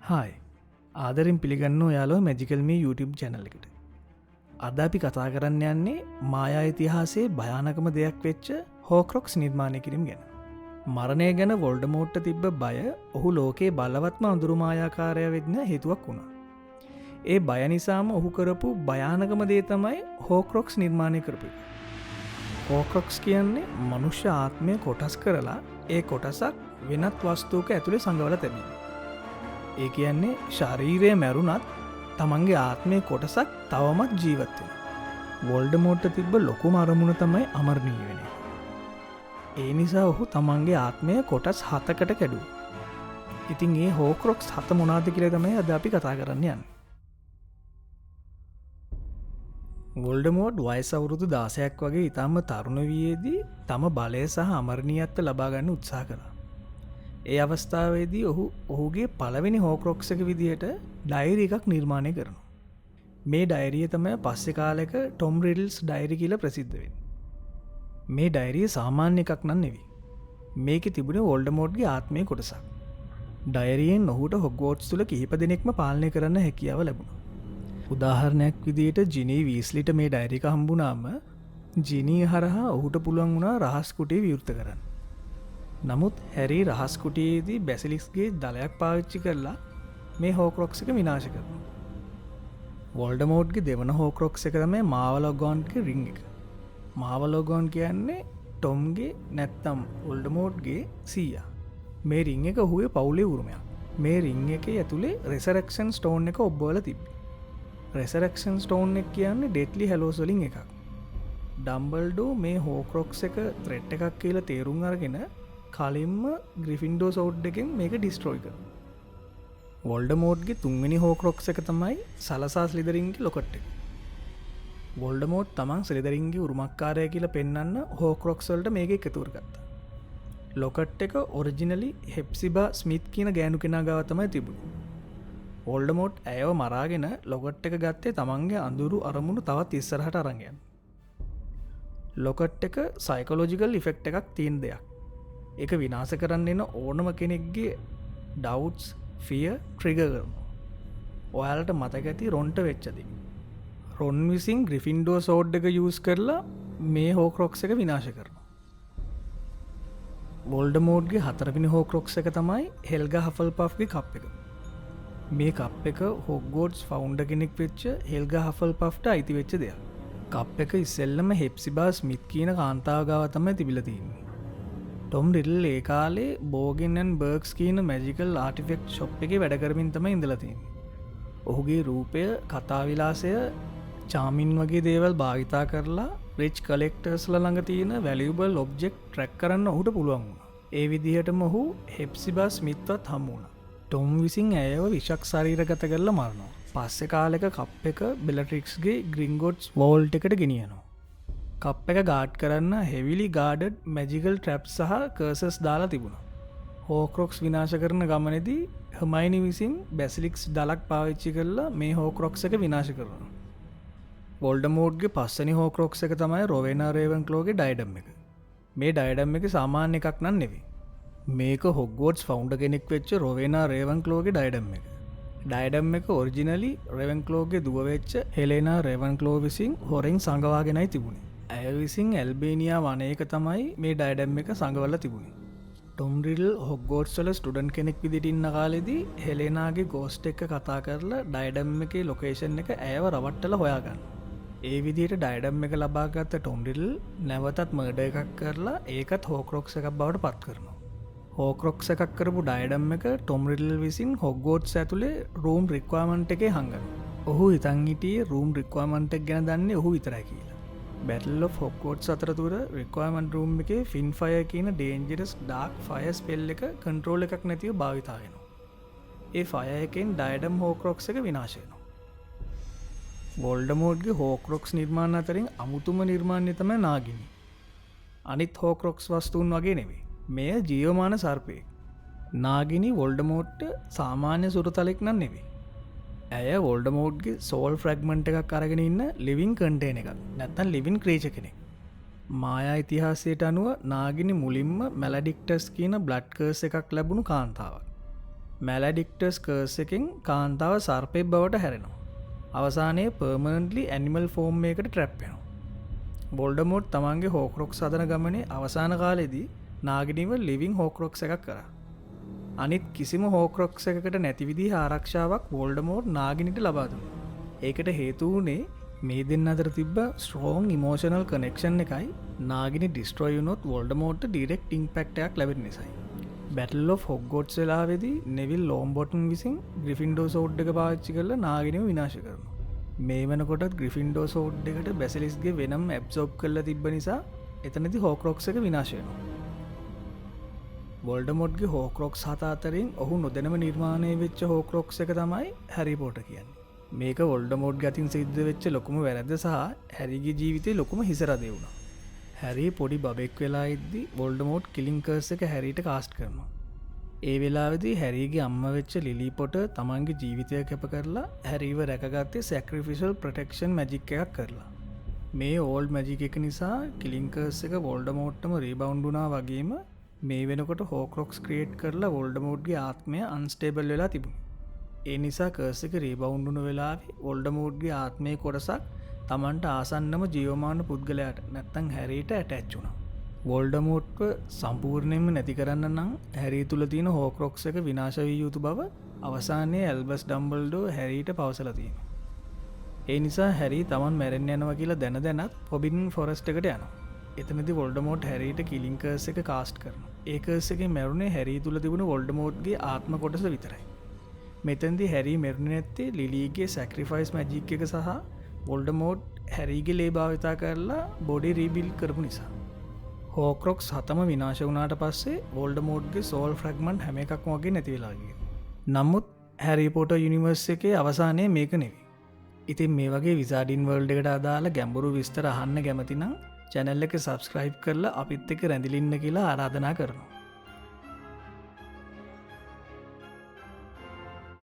Hi ආදරින් පිළිගන්න ඔයාලෝ magical මේ YouTube channel එකට. අද අපි කතා කරන්න යන්නේ මායා ඉතිහාසයේ භයානකම දෙයක් වෙච්ච හෝක්‍රොක්ස් නිර්මාණය කිරීම ගැන. මරණය ගැන වොල්ඩමෝට්ට තිබ්බ බය ඔහු ලෝකයේ බලවත්ම අඳුරු මායාකාරය වෙන්න හේතුවක් වුණා. ඒ බය නිසාම ඔහු කරපු භයානකම දේ තමයි හෝක්‍රොක්ස් නිර්මාණය කරපු. හෝක්‍රොක්ස් කියන්නේ මනුෂ්‍ය ආත්මය කොටස් කරලා ඒ කොටසක් වෙනත් වස්තුවක ඇතුළේ සංගවල තැබීම. ඒ කියන්නේ ශරීරය මැරුණත් තමන්ගේ ආත්මය කොටසක් තවමත් ජීවත්වෙන. වොල්ඩමෝට්ට තිබ්බ ලොකුම අරමුණ තමයි අමරණීය වෙන. ඒ නිසා ඔහු තමන්ගේ ආත්මය කොටස් 7කට කැඩුව. ඉතින් ඒ හෝක්‍රොක්ස් 7 මොනාද කියලා තමයි අද අපි කතා කරන්න යන්නේ. වොල්ඩමෝට් වයස අවුරුදු 16ක් වගේ ඉතාම තරුණ වියේදී තම බලය සහ අමරණීයත්ව ලබා ගන්න උත්සාහ කළා. ඒ අවස්ථාවේදී ඔහුගේ පළවෙනි හෝක්‍රොක්ස් එක විදිහට ඩයරි එකක් නිර්මාණය කරනවා. මේ ඩයරිය තමයි පස්සේ කාලෙක ටොම් රිඩල්ස් ඩයරි කියලා ප්‍රසිද්ධ වෙන්නේ. මේ ඩයරිය සාමාන්‍ය එකක් නන් නෙවෙයි. මේකේ තිබුණේ වොල්ඩමෝට්ගේ ආත්මයේ කොටසක්. ඩයරියෙන් ඔහුට හොග්වර්ට්ස් තුල කිහිප දෙනෙක්ම පාලනය කරන්න හැකියාව ලැබුණා. උදාහරණයක් විදිහට ජිනී වීස්ලිට මේ ඩයරි එක හම්බුනාම ජිනී හරහා ඔහුට පුළුවන් වුණා රහස් කුටිය විවෘත කරන්න. නමුත් හැරි රහස් කුටියේදී බැසිලික්ස්ගේ දලයක් පාවිච්චි කරලා මේ හෝක්‍රොක්ස් එක විනාශ කරනවා. වොල්ඩමෝට්ගේ දෙවන හෝක්‍රොක්ස් එක තමයි මාවලොගොන්ගේ රින් එක. මාවලොගොන් කියන්නේ ටොම්ගේ නැත්තම් වොල්ඩමෝට්ගේ සීයා. මේ රින් එක ඔහුගේ පවුලේ උරුමයක්. මේ රින් එකේ ඇතුලේ රෙසරෙක්ෂන් ස්ටෝන් එක ඔබ්බවලා තිබ්බේ. රෙසරෙක්ෂන් ස්ටෝන් එක කියන්නේ ඩෙඩ්ලි හැලෝස් වලින් එකක්. ඩම්බල්ඩෝ මේ හෝක්‍රොක්ස් එක ත්‍රෙට් එකක් කියලා තේරුම් අරගෙන කලින්ම ග්‍රිෆින්ඩෝ සෝඩ් එකෙන් මේක ඩිස්ට්‍රෝයි කරනවා. වොල්ඩමෝට්ගේ තුන්වෙනි හෝක්‍රොක්ස් එක තමයි සලසා ස්ලිදරින්ගේ ලොකට් එක. වොල්ඩමෝට් තමන් ස්ලිදරින්ගේ උරුමකාරය කියලා පෙන්වන්න හෝක්‍රොක්ස් වලට මේක එකතු කරගත්තා. ලොකට් එක ඔරිජිනලි හෙප්සිබා ස්මිත් කියන ගෑනු කෙනා ගාව තමයි තිබුණේ. වොල්ඩමෝට් ඇයව මරාගෙන ලොකට් එක ගත්තේ තමන්ගේ අඳුරු අරමුණු තවත් ඉස්සරහට අරන් යන්න. ලොකට් එක සයිකොලොජිකල් ඉෆෙක්ට් එකක් තියෙන දෙයක්. ඒක විනාශ කරන්න එන ඕනම කෙනෙක්ගේ ඩවුට්ස් ෆියර් ට්‍රිගර් කරනවා. ඔයාලට මතක ඇති රොන්ට වෙච්ච දේ. රොන් විසින් ග්‍රිෆින්ඩෝ සෝඩ් එක යූස් කරලා මේ හෝක්‍රොක්ස් එක විනාශ කරනවා. වොල්ඩමෝට්ගේ හතරවෙනි හෝක්‍රොක්ස් එක තමයි හෙල්ගා හෆල්පෆ්ගේ කප් එක. මේ කප් එක හොග්වර්ට්ස් ෆවුන්ඩර් කෙනෙක් වෙච්ච හෙල්ගා හෆල්පෆ්ට අයිති වෙච්ච දෙයක්. කප් එක ඉස්සෙල්ලම හෙප්සිබා ස්මිත් කියන කාන්තාව ගාව තමයි තිබිලා තියෙන්නේ. ටොම් රිඩල් ඒ කාලේ බෝගෙන් ඇන් බර්ග්ස් කියන මැජිකල් ආටිෆෙක්ට් ෂොප් එකේ වැඩ කරමින් තමයි ඉඳලා තියෙන්නේ. ඔහුගේ රූපය, කතා විලාසය, චාමින් වගේ දේවල් භාවිතා කරලා රිච් කලෙක්ටර්ස්ලා ළඟ තියෙන වැලියබල් ඔබ්ජෙක්ට් ට්‍රැක් කරන්න ඔහුට පුළුවන් වුණා. ඒ විදිහටම ඔහු හෙප්සිබා ස්මිත්වත් හමු වුණා. ටොම් විසින් ඇයව විෂක් ශරීරගත කරලා මරනවා. පස්සේ කාලෙක කප් එක බෙලට්‍රික්ස්ගේ ග්‍රින්ගොට්ස් වෝල්ට් එකට ගෙනියනවා. කප් එක ගාඩ් කරන්න හෙවිලි ගාඩඩ් මැජිකල් ට්‍රැප් සහ කර්සස් දාලා තිබුණා. හෝක්‍රොක්ස් විනාශ කරන ගමනේදී හර්මයිනි විසින් බැසිලික්ස් දලක් පාවිච්චි කරලා මේ හෝක්‍රොක්ස් එක විනාශ කරනවා. වොල්ඩමෝට්ගේ පස්වෙනි හෝක්‍රොක්ස් එක තමයි රොවෙනා රේවන්ක්ලෝගේ ඩයඩම් එක. මේ ඩයඩම් එක සාමාන්‍ය එකක් නන් නෙවෙයි. මේක හොග්වර්ට්ස් ෆවුන්ඩර් කෙනෙක් වෙච්ච රොවෙනා රේවන්ක්ලෝගේ ඩයඩම් එක. ඩයඩම් එක ඔරිජිනලි රෙවන්ක්ලෝගේ දුව වෙච්ච හෙලෙනා රෙවන්ක්ලෝ විසින් හොරෙන් සංගවාගෙනයි තිබුණේ. ඇය විසින් ඇල්බේනියා වනයක තමයි මේ ඩයඩම් එක සංගවල තිබුණේ. ටොම් රිඩල් හොග්වර්ට්ස් වල ස්ටුඩන්ට් කෙනෙක් විදිහට ඉන්න කාලෙදී හෙලෙනාගේ ගෝස්ට් එක්ක කතා කරලා ඩයඩම් එකේ ලොකේෂන් එක ඇයව රවට්ටලා හොයාගන්න. ඒ විදිහට ඩයඩම් එක ලබාගත්ත ටොම් රිඩල් නැවතත් මර්ඩර් එකක් කරලා ඒකත් හෝක්‍රොක්ස් එකක් බවට පත් කරනවා. හෝක්‍රොක්ස් එකක් කරපු ඩයඩම් එක ටොම් රිඩල් විසින් හොග්වර්ට්ස් ඇතුලේ රූම් රික්වයර්මන්ට් එකේ හංගනවා. ඔහු හිතන් හිටියේ රූම් රික්වයර්මන්ට් එක ගැන දන්නේ ඔහු විතරයි කියලා. බැටල් ඔෆ් හොග්වර්ට්ස් අතරතුර රික්වයර්මන්ට් රූම් එකේ ෆින් ෆයර් කියන ඩේන්ජරස් ඩාර්ක් ෆයර් ස්පෙල් එක කන්ට්‍රෝල් එකක් නැතිව භාවිතා වෙනවා. ඒ ෆයර් එකෙන් ඩයඩම් හෝක්‍රොක්ස් එක විනාශ වෙනවා. වොල්ඩමෝට්ගේ හෝක්‍රොක්ස් නිර්මාණ අතරින් අමුතුම නිර්මාණය තමයි නාගිනි. අනිත් හෝක්‍රොක්ස් වස්තුන් වගේ නෙවෙයි. මෙය ජීවමාන සර්පයෙක්. නාගිනි වොල්ඩමෝට්ට සාමාන්‍ය සුරතලෙක් නන් නෙවෙයි. ඇය වොල්ඩමෝට්ගේ සෝල් ෆ්‍රැග්මන්ට් එකක් අරගෙන ඉන්න ලිවින් කන්ටේන එකක්. නැත්තම් ලිවින් ක්‍රීචර් කෙනෙක්. මායා ඉතිහාසයට අනුව නාගිනි මුලින්ම මැලඩික්ටස් කියන බ්ලඩ් කර්ස් එකක් ලැබුණු කාන්තාවක්. මැලඩික්ටර්ස් කර්ස් එකෙන් කාන්තාව සර්පෙක් බවට හැරෙනවා. අවසානයේ පර්මනන්ට්ලි ඇනිමල් ෆෝම් එකකට ට්‍රැප් වෙනවා. වොල්ඩමෝට් තමන්ගේ හෝක්‍රොක්ස් හදන ගමනේ අවසාන කාලෙදී නාගිනිව ලිවිං හෝක්‍රොක්ස් එකක් කරා. අනිත් කිසිම හෝක්‍රොක්ස් එකකට නැති විදිහේ ආරක්ෂාවක් වොල්ඩමෝට් නාගිනිට ලබා දුන්නා. ඒකට හේතු වුණේ මේ දෙන්න අතර තිබ්බ ස්ට්‍රෝං ඉමෝෂනල් කනෙක්ෂන් එකයි නාගිනි ඩිස්ට්‍රොයි වුණොත් වොල්ඩමෝට්ට ඩිරෙක්ට් ඉම්පැක්ට් එකක් ලැබෙන නිසායි. බැටල් ඔෆ් හොග්වොට්ස් වෙලාවේදී නෙවිල් ලෝම්බොටන් විසින් ග්‍රිෆින්ඩෝ සෝඩ් එක පාවිච්චි කරලා නාගිනිව විනාශ කරනවා. මේ වෙනකොටත් ග්‍රිෆින්ඩෝ සෝඩ් එකට බැසිලිස්ගේ වෙනම් ඇබ්සෝබ් කරලා තිබ්බ නිසා එතනදී හෝක්‍රොක්ස් එක විනාශ වෙනවා. වොල්ඩමොට්ගේ හෝක්‍රොක්ස් 7 අතරින් ඔහු නොදැනම නිර්මාණය වෙච්ච හෝක්‍රොක්ස් එක තමයි හැරි පොටර් කියන්නේ. මේක වොල්ඩමෝට් ගතින් සිද්ධ වෙච්ච ලොකුම වැරද්ද සහ හැරිගේ ජීවිතේ ලොකුම හිසරදේ වුණා. හැරි පොඩි බබෙක් වෙලා ඉද්දි වොල්ඩමෝට් කිලින් කර්ස් එක හැරිට කාස්ට් කරනවා. ඒ වෙලාවේදී හැරිගේ අම්මා වෙච්ච ලිලි පොටර් තමන්ගේ ජීවිතය කැප කරලා හැරිව රැකගත්තේ සැක්‍රිෆිෂල් ප්‍රොටෙක්ෂන් මැජික් එකක් කරලා. මේ ඕල්ඩ් මැජික් එක නිසා කිලින් කර්ස් එක වොල්ඩමෝට්ටම රීබවුන්ඩ් වුණා වගේම මේ වෙනකොට හෝක්‍රොක්ස් ක්‍රියේට් කරලා වොල්ඩමෝට්ගේ ආත්මය අන්ස්ටේබල් වෙලා තිබුණා. ඒ නිසා කර්ස් එක රීබවුන්ඩ් වුණ වෙලාවේ වොල්ඩමෝට්ගේ ආත්මයේ කොටසක් තමන්ට ආසන්නම ජීවමාන පුද්ගලයාට නැත්තම් හැරිට ඇටැච් වුණා. වොල්ඩමෝට්ව සම්පූර්ණයෙන්ම නැති කරන්න නම් හැරි තුල තියෙන හෝක්‍රොක්ස් එක විනාශ විය යුතු බව අවසානයේ ඇල්බස් ඩම්බල්ඩෝ හැරිට පවසලා තියෙනවා. ඒ නිසා හැරි තමන් මැරෙන්න යනවා කියලා දැන දැනත් ෆොබිඩන් ෆොරස්ට් එකට යනවා. එතනදී වොල්ඩමෝට් හැරිට කිලින් කර්ස් එක කාස්ට් කරනවා. ඒ කර්ස් එකේ මැරුණේ හැරි තුල තිබුණු වොල්ඩමෝට්ගේ ආත්ම කොටස විතරයි. මෙතෙන්දී හැරි මැරුණේ නැත්තේ ලිලිගේ සැක්‍රිෆයිස් මැජික් එක සහ වොල්ඩමෝට් හැරිගේ ලේ භාවිතා කරලා බොඩි රීබිල්ඩ් කරපු නිසා. හෝක්‍රොක්ස් 7ම විනාශ වුණාට පස්සේ වොල්ඩමෝට්ගේ සෝල් ෆ්‍රැග්මන්ට් හැම එකක්ම වගේ නැති වෙලා ගියා. නමුත් හැරි පොටර් යුනිවර්ස් එකේ අවසානයේ මේක නෙවෙයි. ඉතින් මේ වගේ විසාඩින් වර්ල්ඩ් එකට අදාළ ගැඹුරු විස්තර අහන්න කැමති නම් channel එක subscribe කරලා අපිත් එක්ක රැඳිලින්න කියලා ආරාධනා කරනවා.